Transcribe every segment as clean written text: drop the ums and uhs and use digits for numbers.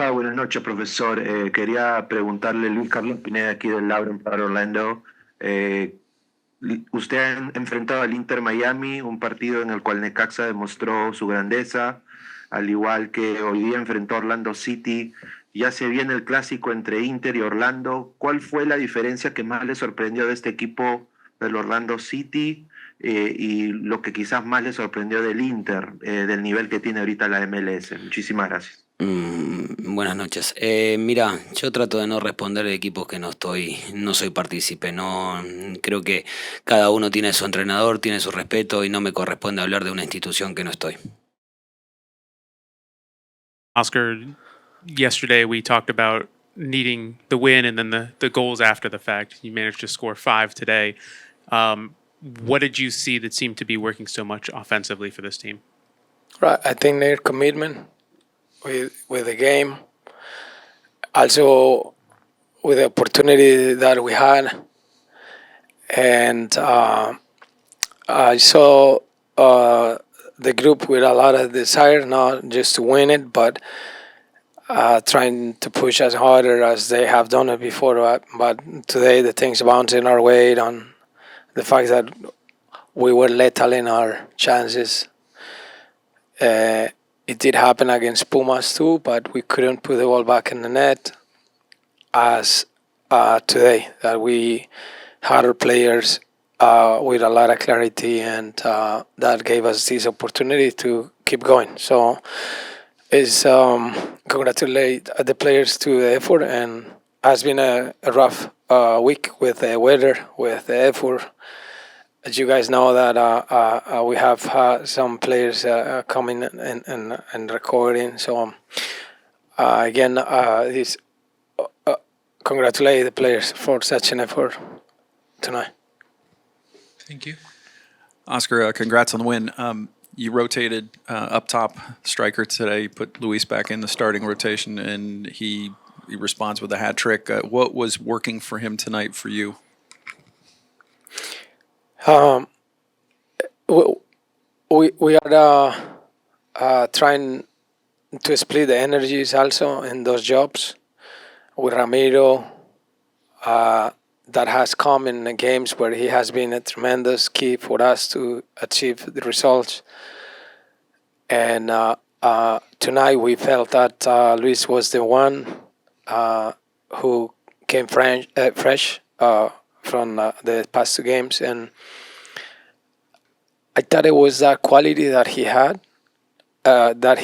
está? Buenas noches, profesor. Quería preguntarle, Luis Carlos Pineda, aquí del Lauren para Orlando. Eh, Usted ha enfrentado al Inter Miami, un partido en el cual Necaxa demostró su grandeza, al igual que hoy día enfrentó a Orlando City. Ya se viene el clásico entre Inter y Orlando. ¿Cuál fue la diferencia que más le sorprendió de este equipo del Orlando City y lo que quizás más le sorprendió del Inter, del nivel que tiene ahorita la MLS? Muchísimas gracias. Buenas noches. Mira, yo trato de no responder de equipos que no soy partícipe. No, creo que cada uno tiene su entrenador, tiene su respeto y no me corresponde hablar de una institución que no estoy. Oscar, yesterday we talked about needing the win and then the goals after the fact. You managed to score 5 today. What did you see that seemed to be working so much offensively for this team? Right, I think their commitment with the game, also with the opportunity that we had, and I saw the group with a lot of desire, not just to win it, but trying to push as harder as they have done it before. But today the things bouncing our way on the fact that we were lethal in our chances. It did happen against Pumas too, but we couldn't put the ball back in the net as today, that we had our players with a lot of clarity, and that gave us this opportunity to keep going. So it's congratulate the players to the effort, and has been a rough week with the weather, with the effort. As you guys know that we have some players coming and recording. So again, this congratulate the players for such an effort tonight. Thank you. Oscar, congrats on the win. You rotated up top striker today. You put Luis back in the starting rotation, and he responds with a hat trick. What was working for him tonight for you? We are trying to split the energies also in those jobs with Ramiro. That has come in the games where he has been a tremendous key for us to achieve the results. And tonight we felt that Luis was the one who came fresh from the past 2 games, and I thought it was that quality that he has, that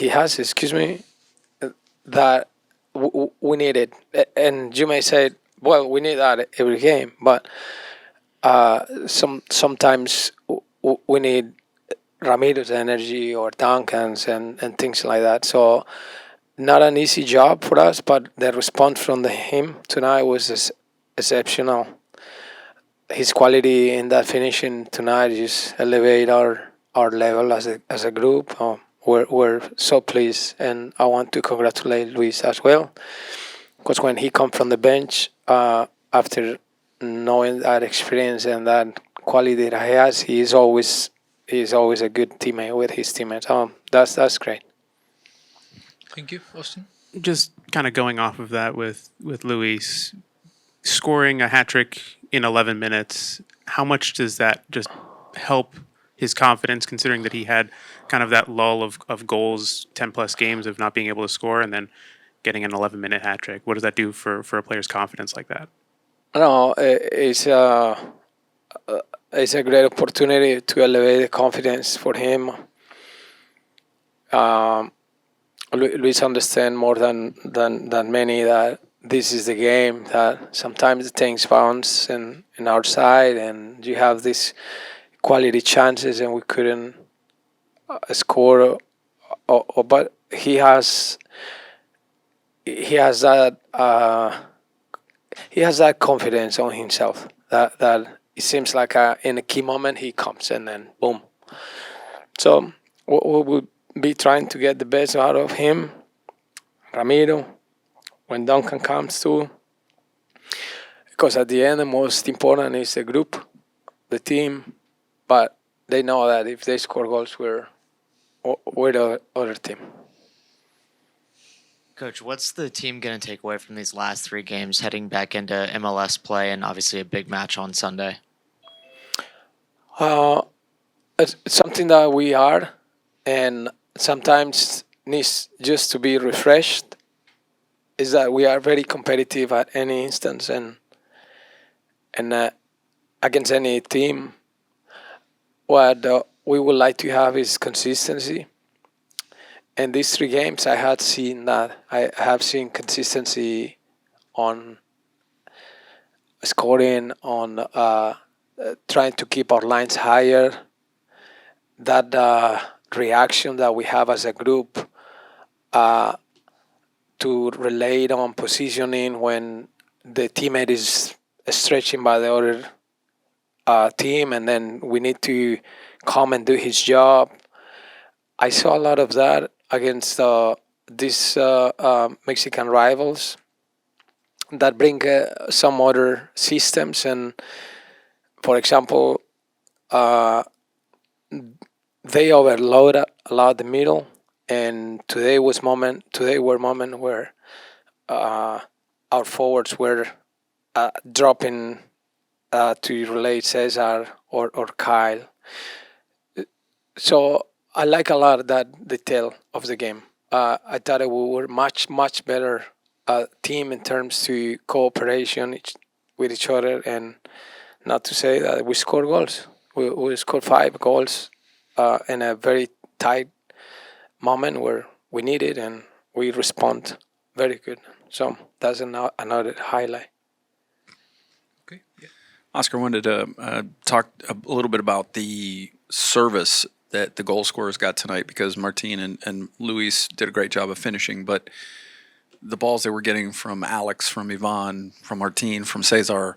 we needed. And you may say, well, we need that every game, but sometimes we need Ramiro's energy or Duncan's and things like that. So not an easy job for us, but the response from him tonight was exceptional. His quality in that finishing tonight just elevate our level as a group. We're so pleased, and I want to congratulate Luis as well, because when he come from the bench after knowing that experience and that quality that he has, he's always a good teammate with his teammates. That's great. Thank you, Austin. Just kind of going off of that with Luis, scoring a hat trick in 11 minutes, how much does that just help his confidence, considering that he had kind of that lull of goals, 10-plus games of not being able to score, and then getting an 11-minute hat trick? What does that do for a player's confidence like that? No, it's a great opportunity to elevate the confidence for him. Luis understands more than many that this is the game, that sometimes things bounce in our side, and you have these quality chances, and we couldn't score. But he has that confidence on himself that it seems like in a key moment he comes and then boom. So we will be trying to get the best out of him, Ramiro, when Duncan comes too, because at the end the most important is the group, the team, but they know that if they score goals, we're the other team. Coach, what's the team going to take away from these last 3 games heading back into MLS play and obviously a big match on Sunday? It's something that we are, and sometimes needs just to be refreshed. Is that we are very competitive at any instance, and against any team. What we would like to have is consistency. And these 3 games, I have seen consistency on scoring, on trying to keep our lines higher. That reaction that we have as a group to relate on positioning when the teammate is stretching by the other team, and then we need to come and do his job. I saw a lot of that against these Mexican rivals that bring some other systems. And for example, they overload a lot the middle. And today were moment where our forwards were dropping to relate Cesar or Kyle. So I like a lot that detail of the game. I thought we were much better team in terms to cooperation with each other, and not to say that we scored goals. We scored 5 goals in a very tight moment where we need it, and we respond very good. So that's another highlight. Okay. Yeah. Oscar, wanted to talk a little bit about the service that the goal scorers got tonight, because Martin and Luis did a great job of finishing, but the balls they were getting from Alex, from Ivan, from Martin, from Cesar,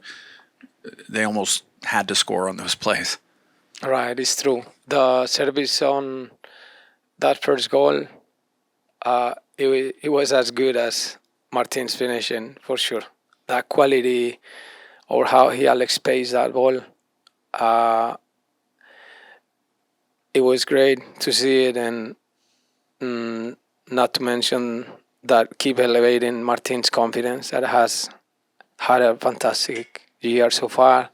they almost had to score on those plays. Right, it's true. The service on that first goal, it was as good as Martin's finishing, for sure. That quality, or how he Alex paced that ball, it was great to see it, and not to mention that keep elevating Martin's confidence, that has had a fantastic year so far.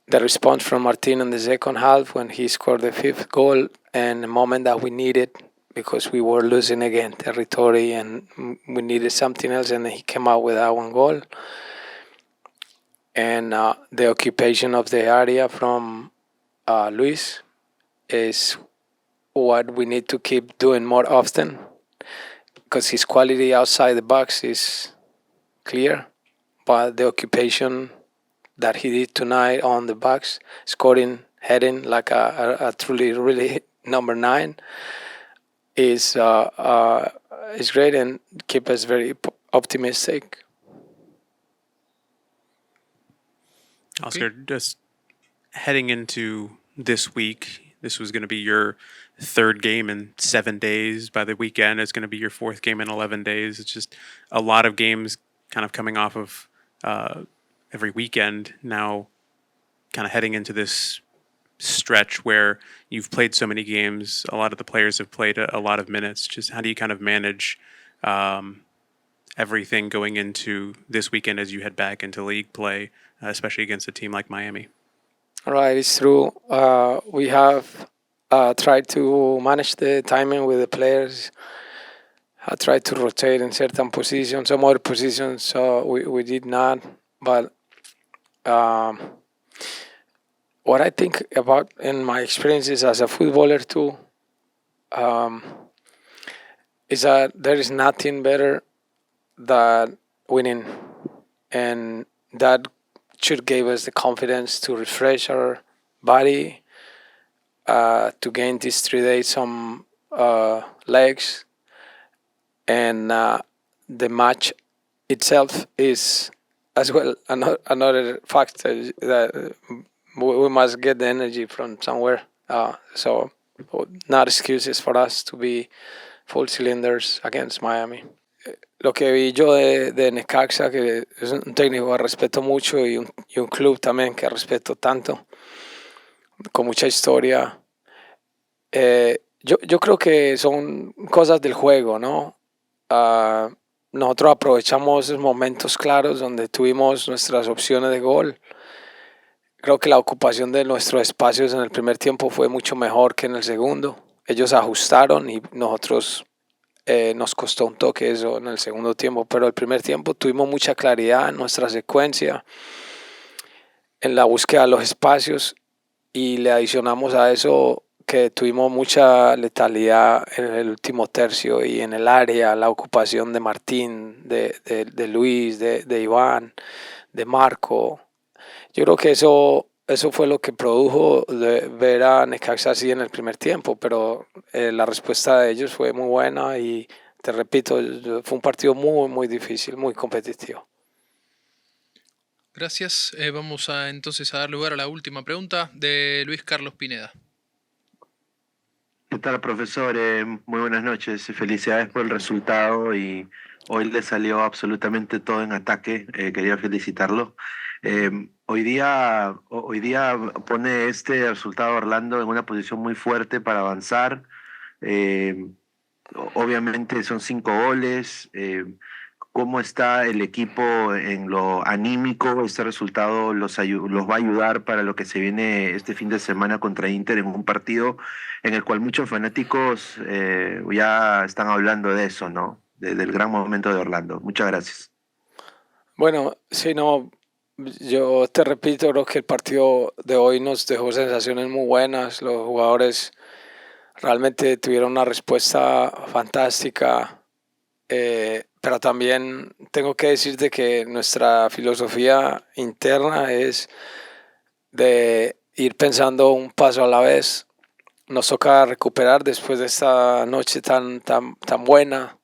The response from Martin in the second half when he scored the 5th goal, and a moment that we needed because we were losing again territory and we needed something else, and he came out with that 1 goal. And the occupation of the area from Luis is what we need to keep doing more often, because his quality outside the box is clear, but the occupation that he did tonight on the box, scoring, heading like a truly, really number 9, is great and keep us very optimistic. Oscar, just heading into this week, this was going to be your 3rd game in 7 days. By the weekend, it's going to be your 4th game in 11 days. It's just a lot of games kind of coming off of every weekend now, kind of heading into this stretch where you've played so many games. A lot of the players have played a lot of minutes. Just how do you kind of manage everything going into this weekend as you head back into league play, especially against a team like Miami? Right, it's true. We have tried to manage the timing with the players. I tried to rotate in certain positions. Some other positions we did not. But what I think about in my experiences as a footballer too, is that there is nothing better than winning, and that should give us the confidence to refresh our body, to gain these 3 days some legs, and the match itself is as well another factor that we must get the energy from somewhere. So not excuses for us to be full cylinders against Miami. Lo que vi yo de Necaxa, que es un técnico que respeto mucho, y un club también que respeto tanto, con mucha historia. Yo creo que son cosas del juego, ¿no? nosotros aprovechamos esos momentos claros donde tuvimos nuestras opciones de gol. Creo que la ocupación de nuestros espacios en el primer tiempo fue mucho mejor que en el segundo. Ellos ajustaron y nosotros nos costó un toque eso en el segundo tiempo, pero el primer tiempo tuvimos mucha claridad en nuestra secuencia, en la búsqueda de los espacios y le adicionamos a eso que tuvimos mucha letalidad en el último tercio y en el área, la ocupación de Martín, de Luis, de Iván, de Marco. Yo creo que eso fue lo que produjo de ver a Necaxa así en el primer tiempo, pero la respuesta de ellos fue muy buena y te repito, fue un partido muy, muy difícil, muy competitivo. Gracias. Vamos a entonces a dar lugar a la última pregunta de Luis Carlos Pineda. ¿Qué tal, profesor? Muy buenas noches. Felicidades por el resultado y hoy le salió absolutamente todo en ataque. Quería felicitarlo. Hoy día pone este resultado a Orlando en una posición muy fuerte para avanzar. Eh, Obviamente son 5 goles. ¿Cómo está el equipo en lo anímico? ¿Este resultado los va a ayudar para lo que se viene este fin de semana contra Inter en un partido en el cual muchos fanáticos ya están hablando de eso, ¿no? Del gran momento de Orlando. Muchas gracias. Bueno, si no, yo te repito, creo que el partido de hoy nos dejó sensaciones muy buenas. Los jugadores realmente tuvieron una respuesta fantástica. Pero también tengo que decirte que nuestra filosofía interna es de ir pensando un paso a la vez. Nos toca recuperar después de esta noche tan buena,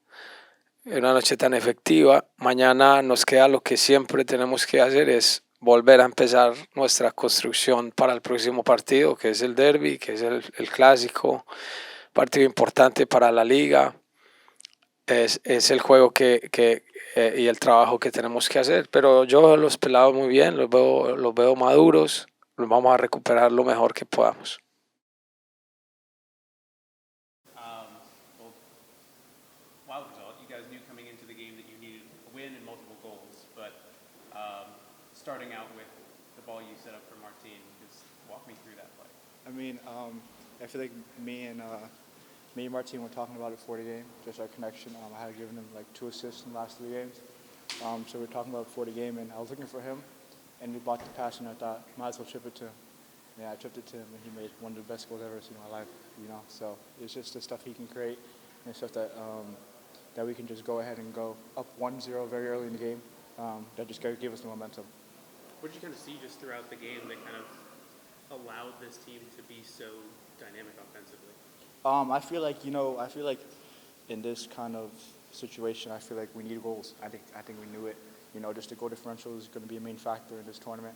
una noche tan efectiva. Mañana nos queda lo que siempre tenemos que hacer, es volver a empezar nuestra construcción para el próximo partido, que es el derby, que es el clásico, partido importante para la liga. Es el juego y el trabajo que tenemos que hacer. Pero yo los pelados muy bien, los veo maduros, los vamos a recuperar lo mejor que podamos. Well, wild result. You guys knew coming into the game that you needed a win and multiple goals, but starting out with the ball you set up for Martin, just walk me through that play. I mean, I feel like me and Martin were talking about it before the game, just our connection. I had given him like 2 assists in the last 3 games. So we were talking about it before the game, and I was looking for him, and he blocked the pass, and I thought, might as well chip it to him. Yeah, I chipped it to him, and he made one of the best goals I've ever seen in my life, you know. So it's just the stuff he can create, and stuff that we can just go ahead and go up 1-0 very early in the game. That just gave us the momentum. What did you kind of see just throughout the game that kind of allowed this team to be so dynamic offensively? I feel like in this kind of situation, I feel like we need goals. I think we knew it. You know, just the goal differential is going to be a main factor in this tournament.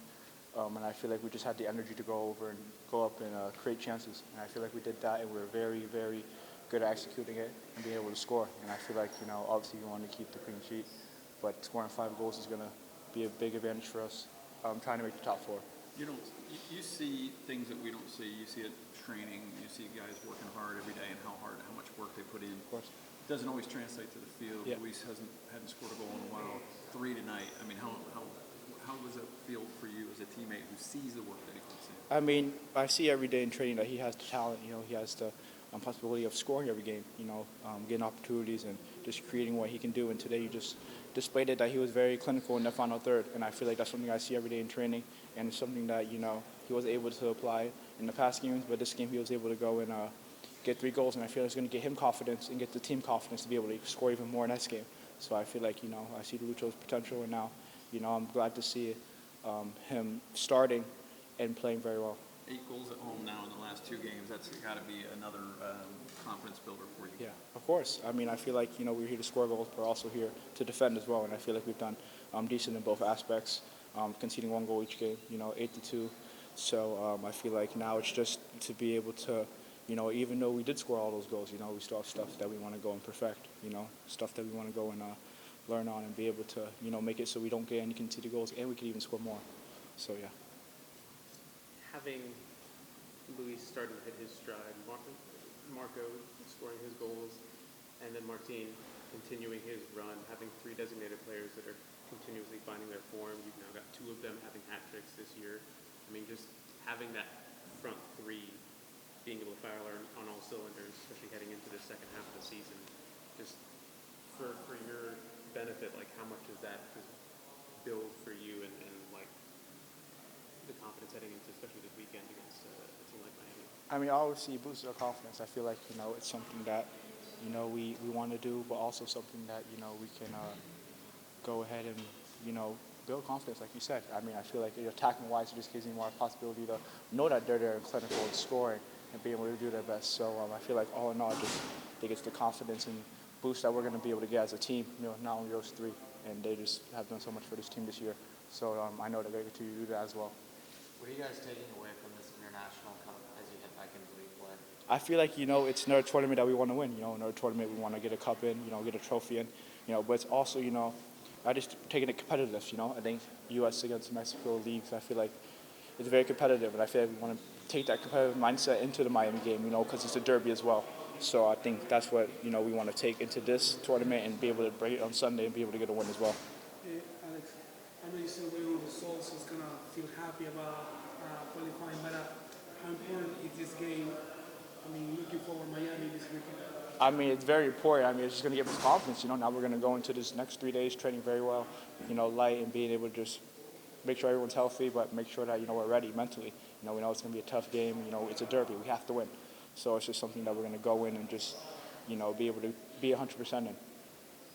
And I feel like we just had the energy to go over and go up and create chances. And I feel like we did that, and we were very, very good at executing it and being able to score. And I feel like, you know, obviously you want to keep the clean sheet, but scoring 5 goals is going to be a big advantage for us. Trying to make the top 4. You see things that we don't see. You see it training. You see guys working hard every day and how much work they put in. Of course. It doesn't always translate to the field. Yeah. Luis hadn't scored a goal in a while. 3 tonight. I mean, how does it feel for you as a teammate who sees the work that he puts in? I mean, I see every day in training that he has the talent. You know, he has the possibility of scoring every game. You know, getting opportunities and just creating what he can do. And today you just displayed it that he was very clinical in the final third. And I feel like that's something I see every day in training, and it's something that, you know, he was able to apply in the past games. But this game he was able to go and get 3 goals, and I feel like it's going to get him confidence and get the team confidence to be able to score even more in this game. So I feel like, you know, I see Lucho's potential, and now, you know, I'm glad to see him starting and playing very well. 8 goals at home now in the last 2 games. That's got to be another confidence builder for you. Yeah, of course. I mean, I feel like, you know, we're here to score goals, but we're also here to defend as well. And I feel like we've done decent in both aspects, conceding 1 goal each game, you know, 8-2. So I feel like now it's just to be able to, you know, even though we did score all those goals, you know, we still have stuff that we want to go and perfect, you know, stuff that we want to go and learn on and be able to, you know, make it so we don't get any conceded goals and we can even score more. So, yeah. Having Luis starting to hit his stride, Marco scoring his goals, and then Martin continuing his run, having three designated players that are continuously finding their form. You've now got two of them having hat tricks this year. I mean, just having that front three being able to fire on all cylinders, especially heading into the second half of the season, just for your benefit, like how much does that just build for you and like the confidence heading into especially this weekend against a team like Miami? I mean, obviously, it boosts our confidence. I feel like, it's something that, we want to do, but also something that, we can go ahead and, build confidence, like you said. I mean, I feel like attacking-wise, it just gives me more possibility to know that they're there and clinical and scoring and being able to do their best. So I feel like all in all, I think it's the confidence and boost that we're going to be able to get as a team, not only those three. And they just have done so much for this team this year. So I know that they're going to do that as well. What are you guys taking away from this international cup as you head back into league play? I feel like, it's another tournament that we want to win. Another tournament we want to get a cup in, get a trophy in. But it's also, I just taking it competitive. I think U.S. against Mexico leagues, I feel like it's very competitive. And I feel like we want to take that competitive mindset into the Miami game, because it's a derby as well. So I think that's what, we want to take into this tournament and be able to break it on Sunday and be able to get a win as well. Alex, I know you said winning results is going to feel happy about qualifying, but how important is this game? I mean, looking forward to Miami this weekend. I mean, it's very important. I mean, it's just going to give us confidence. Now we're going to go into this next 3 days training very well, light and being able to just make sure everyone's healthy, but make sure that, we're ready mentally. We know it's going to be a tough game. It's a derby. We have to win. So it's just something that we're going to go in and just, be able to be 100% in.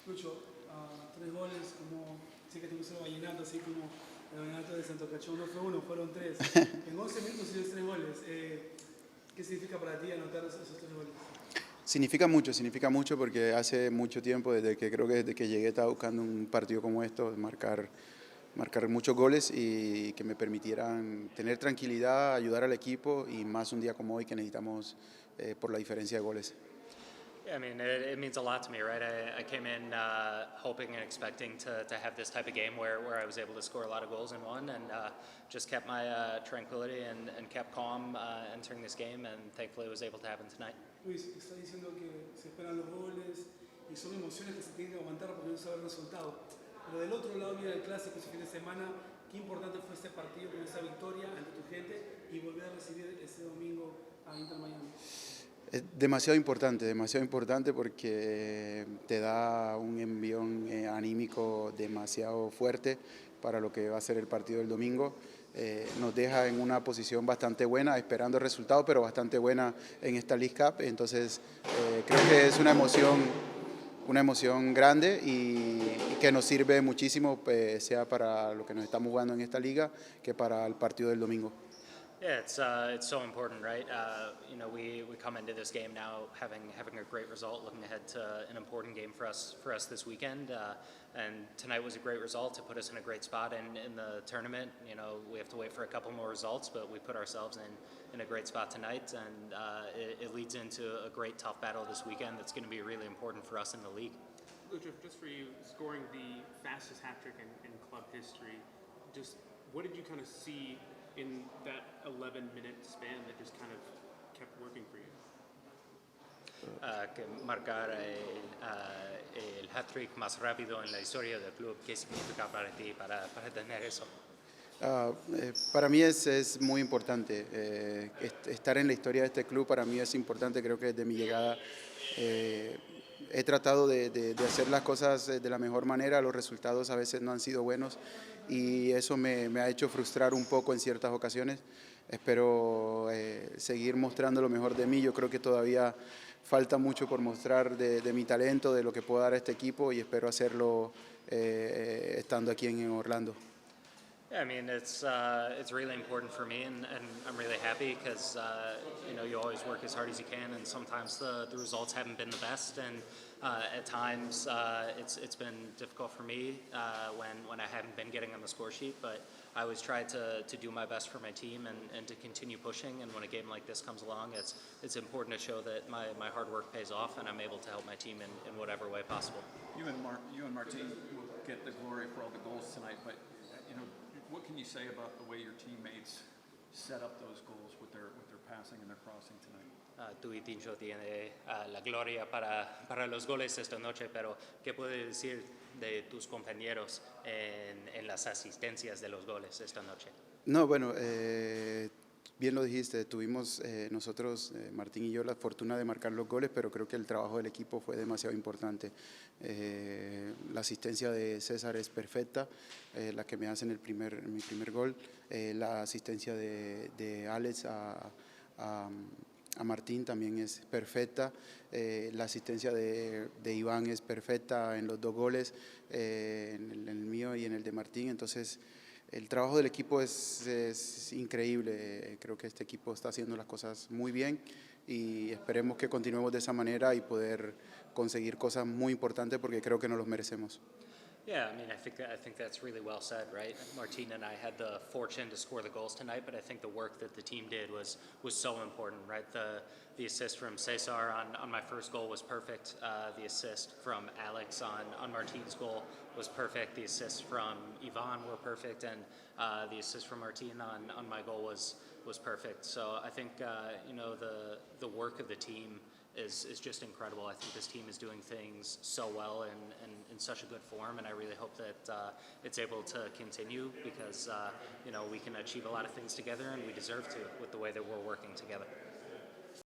Lucho, 3 goles, como sé que te gusta el vallenato, así como el vallenato de Santo Cachón no fue uno, fueron 3. En 11 minutos hiciste 3 goles. ¿Qué significa para ti anotar esos 3 goles? Significa mucho porque hace mucho tiempo, desde que llegué, estaba buscando un partido como esto, marcar muchos goles y que me permitieran tener tranquilidad, ayudar al equipo y más un día como hoy que necesitamos por la diferencia de goles. Yeah, I mean, it means a lot to me, right? I came in hoping and expecting to have this type of game where I was able to score a lot of goals in one and just kept my tranquility and kept calm entering this game, and thankfully it was able to happen tonight. Luis, está diciendo que se esperan los goles y son emociones que se tienen que aguantar porque no sabe el resultado. Pero del otro lado viene el clásico ese fin de semana. Qué importante fue este partido con esa victoria ante tu gente y volver a recibir ese domingo a Inter Miami. Es demasiado importante porque te da un envión anímico demasiado fuerte para lo que va a ser el partido del domingo. Nos deja en una posición bastante buena, esperando el resultado, pero bastante buena en esta League Cup. Entonces creo que es una emoción grande y que nos sirve muchísimo, sea para lo que nos estamos jugando en esta liga, que para el partido del domingo. Yeah, it's so important, right? We come into this game now having a great result, looking ahead to an important game for us this weekend. And tonight was a great result to put us in a great spot in the tournament. We have to wait for a couple more results, but we put ourselves in a great spot tonight, and it leads into a great tough battle this weekend that's going to be really important for us in the league. Lucho, just for you, scoring the fastest hat trick in club history, just what did you kind of see in that 11-minute span that just kind of kept working for you? Que marcar el hat-trick más rápido en la historia del club, ¿qué significa para ti para tener eso? Para mí es muy importante. Estar en la historia de este club para mí es importante. Creo que desde mi llegada he tratado de hacer las cosas de la mejor manera. Los resultados a veces no han sido buenos y eso me ha hecho frustrar un poco en ciertas ocasiones. Espero seguir mostrando lo mejor de mí. Yo creo que todavía falta mucho por mostrar de mi talento, de lo que puedo dar a este equipo, y espero hacerlo estando aquí en Orlando. Yeah, I mean, it's really important for me, and I'm really happy because, you always work as hard as you can, and sometimes the results haven't been the best, and at times it's been difficult for me when I haven't been getting on the score sheet, but I always try to do my best for my team and to continue pushing, and when a game like this comes along, it's important to show that my hard work pays off, and I'm able to help my team in whatever way possible. You and Martín will get the glory for all the goals tonight, but what can you say about the way your teammates set up those goals with their passing and their crossing tonight? tu y Tincho tiene la gloria para los goles esta noche, pero ¿qué puedes decir de tus compañeros en las asistencias de los goles esta noche? No, bueno, bien lo dijiste, tuvimos nosotros, Martín y yo, la fortuna de marcar los goles, pero creo que el trabajo del equipo fue demasiado importante. La asistencia de César es perfecta, la que me hace en mi primer gol. La asistencia de Alex a Martín también es perfecta. La asistencia de Iván es perfecta en los dos goles, en el mío y en el de Martín. Entonces, el trabajo del equipo es increíble. Creo que este equipo está haciendo las cosas muy bien y esperemos que continuemos de esa manera y poder conseguir cosas muy importantes porque creo que nos los merecemos. Yeah, I mean, I think that's really well said, right? Martin and I had the fortune to score the goals tonight, but I think the work that the team did was so important, right? The assist from Cesar on my first goal was perfect. The assist from Alex on Martin's goal was perfect. The assists from Ivan were perfect, and the assist from Martin on my goal was perfect. So I think the work of the team is just incredible. I think this team is doing things so well and in such a good form, and I really hope that it's able to continue because we can achieve a lot of things together, and we deserve to with the way that we're working together.